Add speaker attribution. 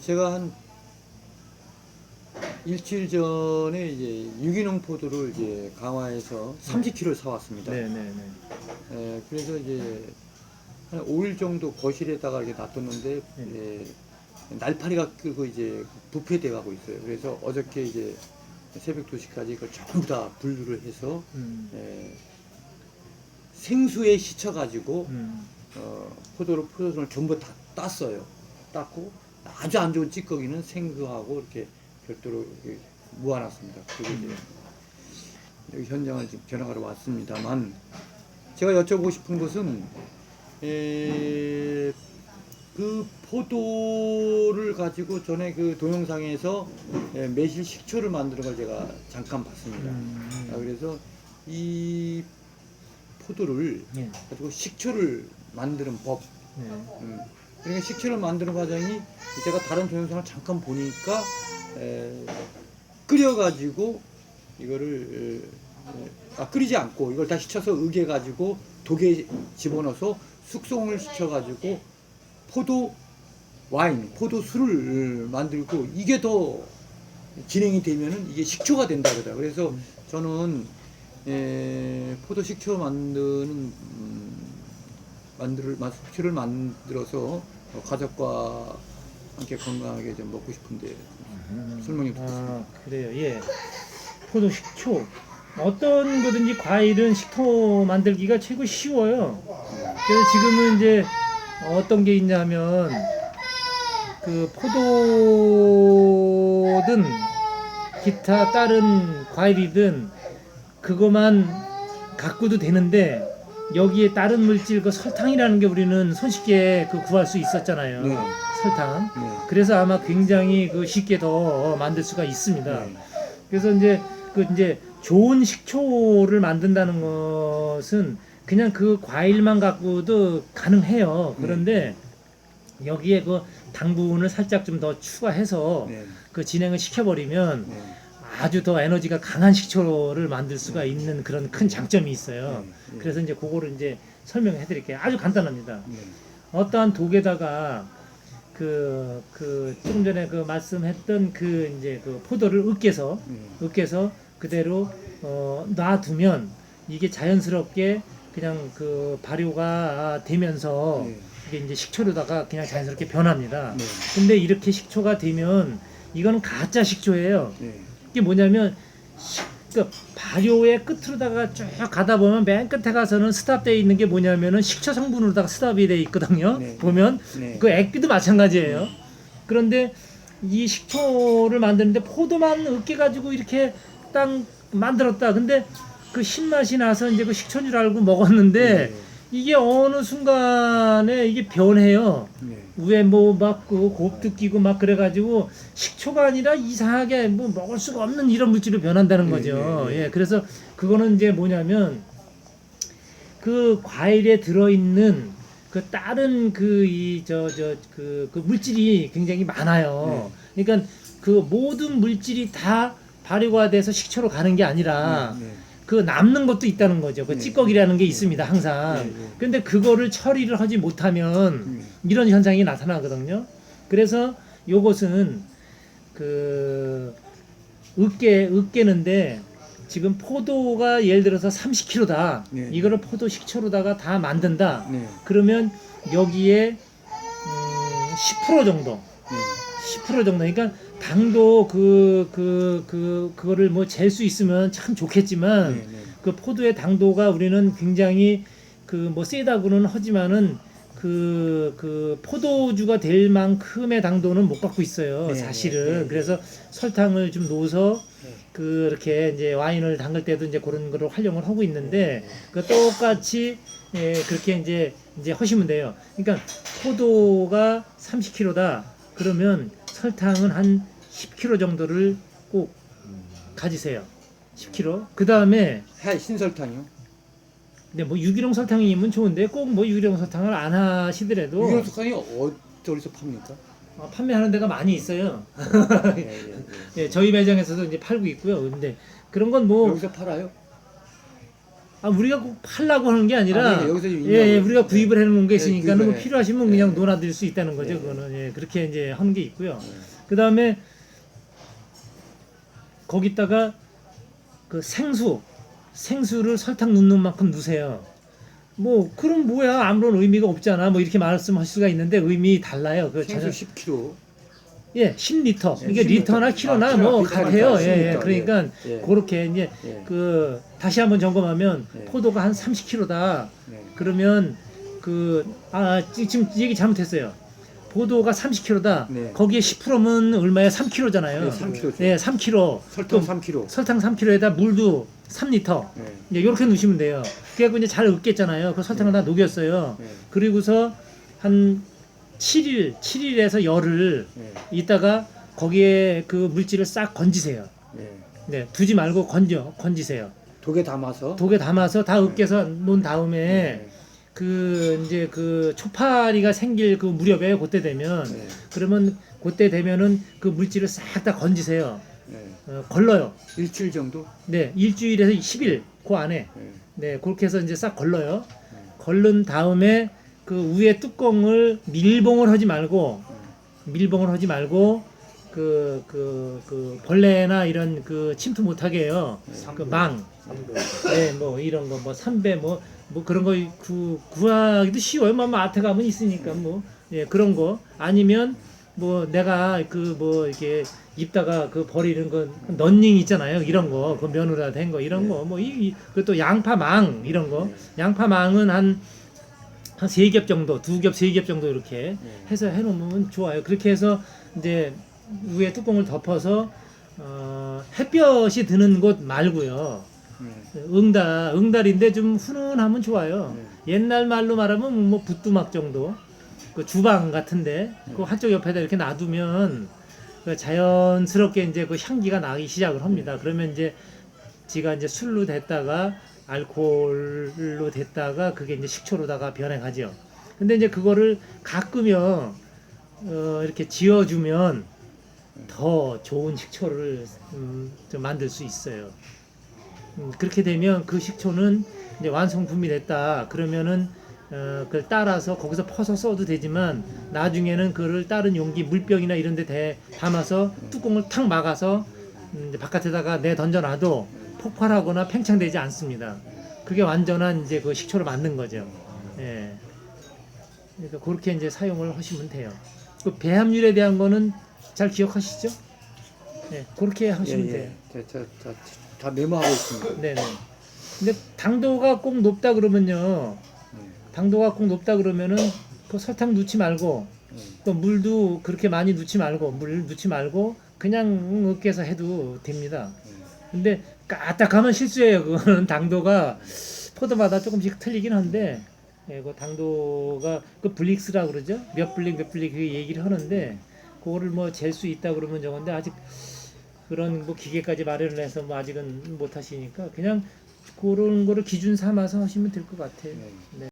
Speaker 1: 제가 한 일주일 전에 이제 유기농 포도를 이제 강화해서 30kg를 사왔습니다.
Speaker 2: 네네네.
Speaker 1: 그래서 이제 한 5일 정도 거실에다가 이렇게 놔뒀는데
Speaker 2: 네.
Speaker 1: 날파리가 끄고 이제 부패돼 가고 있어요. 그래서 어저께 이제 새벽 2시까지 이걸 전부 다 분류를 해서 생수에 씻혀가지고 포도를 전부 다 땄어요. 땄고 아주 안 좋은 찌꺼기는 생수하고 이렇게 별도로 이렇게 모아놨습니다. 그리고 이제 여기 현장을 지금 견학하러 왔습니다만 제가 여쭤보고 싶은 것은 그 포도를 가지고 전에 그 동영상에서 매실 식초를 만드는 걸 제가 잠깐 봤습니다. 그래서 이 포도를
Speaker 2: 네.
Speaker 1: 가지고 식초를 만드는 법,
Speaker 2: 네.
Speaker 1: 그러니까 식초를 만드는 과정이 제가 다른 동영상을 잠깐 보니까 끓여가지고 이거를 끓이지 않고 이걸 다 씻혀서 으개가지고 독에 집어넣어서 숙성을 시켜가지고 포도 와인, 포도 술을 만들고 이게 더 진행이 되면은 이게 식초가 된다 그러더라고요. 그래서 저는 포도 식초 식초를 만들어서 가족과 함께 건강하게 좀 먹고 싶은데 설명해 주겠습니다.
Speaker 2: 아, 그래요. 예. 포도 식초. 어떤 거든지 과일은 식초 만들기가 최고 쉬워요. 그래서 지금은 이제 어떤 게 있냐면 그 포도든 기타 다른 과일이든 그거만 갖고도 되는데 여기에 다른 물질 그 설탕이라는 게 우리는 손쉽게 그 구할 수 있었잖아요.
Speaker 1: 네.
Speaker 2: 설탕.
Speaker 1: 네.
Speaker 2: 그래서 아마 굉장히 그 쉽게 더 만들 수가 있습니다.
Speaker 1: 네.
Speaker 2: 그래서 이제 좋은 식초를 만든다는 것은 그냥 그 과일만 갖고도 가능해요. 그런데 여기에 그 당분을 살짝 좀 더 추가해서
Speaker 1: 네.
Speaker 2: 그 진행을 시켜버리면
Speaker 1: 네.
Speaker 2: 아주 더 에너지가 강한 식초를 만들 수가 있는 그런 큰 장점이 있어요.
Speaker 1: 네.
Speaker 2: 그래서 이제 그거를 이제 설명해 드릴게요. 아주 간단합니다.
Speaker 1: 네.
Speaker 2: 어떠한 독에다가 조금 전에 그 말씀했던 이제 그 포도를 으깨서 그대로 놔두면 이게 자연스럽게 그냥 그 발효가 되면서 이게 이제 식초로다가 그냥 자연스럽게 변합니다.
Speaker 1: 네.
Speaker 2: 근데 이렇게 식초가 되면 이거는 가짜 식초예요.
Speaker 1: 네.
Speaker 2: 이게 뭐냐면 그 발효의 끝으로다가 쭉 가다 보면 맨 끝에 가서는 스탑되어 있는 게 뭐냐면은 식초 성분으로다가 스탑이 되어 있거든요.
Speaker 1: 네.
Speaker 2: 보면
Speaker 1: 네.
Speaker 2: 그 액비도 마찬가지예요. 그런데 이 식초를 만드는데 포도만 으깨 가지고 이렇게 딱 만들었다. 근데 그 신맛이 나서 이제 그 식초인 줄 알고 먹었는데
Speaker 1: 네.
Speaker 2: 이게 어느 순간에 이게 변해요.
Speaker 1: 네.
Speaker 2: 위에 뭐 막 그 곱도 끼고 막 그래가지고 식초가 아니라 이상하게 뭐 먹을 수가 없는 이런 물질로 변한다는 거죠. 예, 그래서 그거는 이제 뭐냐면 그 과일에 들어있는 그 다른 그 물질이 굉장히 많아요. 그러니까 그 모든 물질이 다 발효가 돼서 식초로 가는 게 아니라 그 남는 것도 있다는 거죠. 그 찌꺼기라는 게 있습니다, 항상. 근데 그거를 처리를 하지 못하면 이런 현상이 나타나거든요. 그래서 요것은 그 으깨는데 지금 포도가 예를 들어서 30kg다. 이거를 포도 식초로다가 다 만든다. 그러면 여기에 10% 정도. 10% 정도. 그러니까 당도 그거를 뭐 잴 수 있으면 참 좋겠지만 그 포도의 당도가 우리는 굉장히 그 뭐 세다고는 하지만은 그 포도주가 될 만큼의 당도는 못 갖고 있어요. 사실은. 그래서 설탕을 좀 넣어서 그렇게 이제 와인을 담글 때도 이제 그런 거를 활용을 하고 있는데 그 똑같이 그렇게 이제 하시면 돼요. 그러니까 포도가 30kg다. 그러면 설탕은 한 10kg 정도를 꼭 가지세요. 10kg. 그 다음에
Speaker 1: 신설탕이요?
Speaker 2: 근데 뭐 유기농 설탕이면 좋은데 꼭 뭐 유기농 설탕을 안 하시더라도
Speaker 1: 유기농 설탕이 어디서 팝니까?
Speaker 2: 판매하는 데가 많이 있어요. 예, 저희 매장에서도 이제 팔고 있고요. 근데 그런 건 뭐
Speaker 1: 여기서 팔아요?
Speaker 2: 우리가 꼭 팔라고 하는 게 아니라
Speaker 1: 네, 여기서
Speaker 2: 예, 우리가 구입을 해 놓은 게
Speaker 1: 네,
Speaker 2: 있으니까 뭐 필요하시면 그냥
Speaker 1: 네.
Speaker 2: 놀아드릴 수 있다는 거죠.
Speaker 1: 네.
Speaker 2: 그거는 예, 그렇게 이제 하는 게 있고요. 그다음에 거기다가 그 생수를 설탕 넣는 만큼 넣으세요. 뭐 그럼 뭐야 아무런 의미가 없잖아. 뭐 이렇게 말씀하실 수가 있는데 의미 달라요. 그
Speaker 1: 생수 10kg.
Speaker 2: 예, 10리터.
Speaker 1: 예,
Speaker 2: 이게
Speaker 1: 10리터.
Speaker 2: 리터나 킬로나
Speaker 1: 아,
Speaker 2: 뭐
Speaker 1: 비슷하니까
Speaker 2: 같아요.
Speaker 1: 10리터.
Speaker 2: 예, 예. 그러니까
Speaker 1: 예.
Speaker 2: 그렇게 이제
Speaker 1: 예.
Speaker 2: 그 다시 한번 점검하면
Speaker 1: 예.
Speaker 2: 포도가 한 30kg다.
Speaker 1: 네.
Speaker 2: 그러면 지금 얘기 잘못했어요. 포도가 30kg다.
Speaker 1: 네.
Speaker 2: 거기에 10%면 얼마야? 3kg잖아요.
Speaker 1: 네, 3kg.
Speaker 2: 예, 3kg.
Speaker 1: 설탕 3kg.
Speaker 2: 설탕 3kg에다 물도 3리터.
Speaker 1: 네.
Speaker 2: 이제 이렇게 넣으시면 돼요. 그래갖고 이제 잘 으깼잖아요. 그 설탕을 다 녹였어요.
Speaker 1: 네.
Speaker 2: 그리고서 한 7일에서 열흘
Speaker 1: 네.
Speaker 2: 있다가 거기에 그 물질을 싹 건지세요.
Speaker 1: 네.
Speaker 2: 네, 두지 말고 건지세요.
Speaker 1: 독에 담아서.
Speaker 2: 독에 담아서 다 으깨서 놓은 다음에
Speaker 1: 네.
Speaker 2: 그 이제 그 초파리가 생길 그 무렵에 그때 되면
Speaker 1: 네.
Speaker 2: 그러면 그때 되면은 그 물질을 싹 다 건지세요.
Speaker 1: 네.
Speaker 2: 걸러요.
Speaker 1: 일주일 정도.
Speaker 2: 네, 일주일에서 10일 그 안에
Speaker 1: 네.
Speaker 2: 네 그렇게 해서 이제 싹 걸러요.
Speaker 1: 네.
Speaker 2: 걸른 다음에 그 위에 뚜껑을 밀봉을 하지 말고 그 벌레나 이런 그 침투 못하게 해요. 그 망, 네, 뭐 이런 거, 뭐 삼배, 뭐 그런 거 구하기도 쉬워요. 뭐 마트 가면 있으니까 뭐 예, 그런 거 아니면 뭐 내가 그 뭐 이렇게 입다가 그 버리는 거 넌닝 있잖아요. 이런 거, 그 면으로 된 거 이런 거, 뭐 그것도 양파망 이런 거, 양파망은 한 3겹 정도, 2겹, 3겹 정도 이렇게 해서 해놓으면 좋아요. 그렇게 해서 이제 위에 뚜껑을 덮어서 햇볕이 드는 곳 말고요. 응달인데 좀 훈훈하면 좋아요. 옛날 말로 말하면 뭐 부뚜막 정도, 그 주방 같은데 그 한쪽 옆에다 이렇게 놔두면 그 자연스럽게 이제 그 향기가 나기 시작을 합니다. 그러면 이제 지가 이제 술로 됐다가 알코올로 됐다가 그게 이제 식초로다가 변해가죠. 근데 이제 그거를 가끔요 이렇게 지어주면 더 좋은 식초를 좀 만들 수 있어요. 그렇게 되면 그 식초는 이제 완성품이 됐다. 그러면은 그걸 따라서 거기서 퍼서 써도 되지만 나중에는 그를 다른 용기 물병이나 이런 데 담아서 뚜껑을 탁 막아서 이제 바깥에다가 내 던져놔도 폭발하거나 팽창되지 않습니다. 그게 완전한 이제 그 식초를 만든 거죠. 예. 그러니까 그렇게 이제 사용을 하시면 돼요. 그 배합률에 대한 거는 잘 기억하시죠? 네, 그렇게 하시면 돼요.
Speaker 1: 다 메모하고 있습니다.
Speaker 2: 네네. 근데 당도가 꼭 높다 그러면요. 당도가 꼭 높다 그러면은 그 설탕 넣지 말고 또 물도 그렇게 많이 넣지 말고 물 넣지 말고 그냥 으깨서 해도 됩니다. 근데 까딱하면 실수예요. 그거는 당도가 포도마다 조금씩 틀리긴 한데 예, 그 당도가 그 블릭스라 그러죠. 몇 블릭 그 얘기를 하는데 그거를 뭐 잴 수 있다 그러면 저건데 아직 그런 뭐 기계까지 마련을 해서 뭐 아직은 못 하시니까 그냥 그런 거를 기준 삼아서 하시면 될 것 같아요. 네.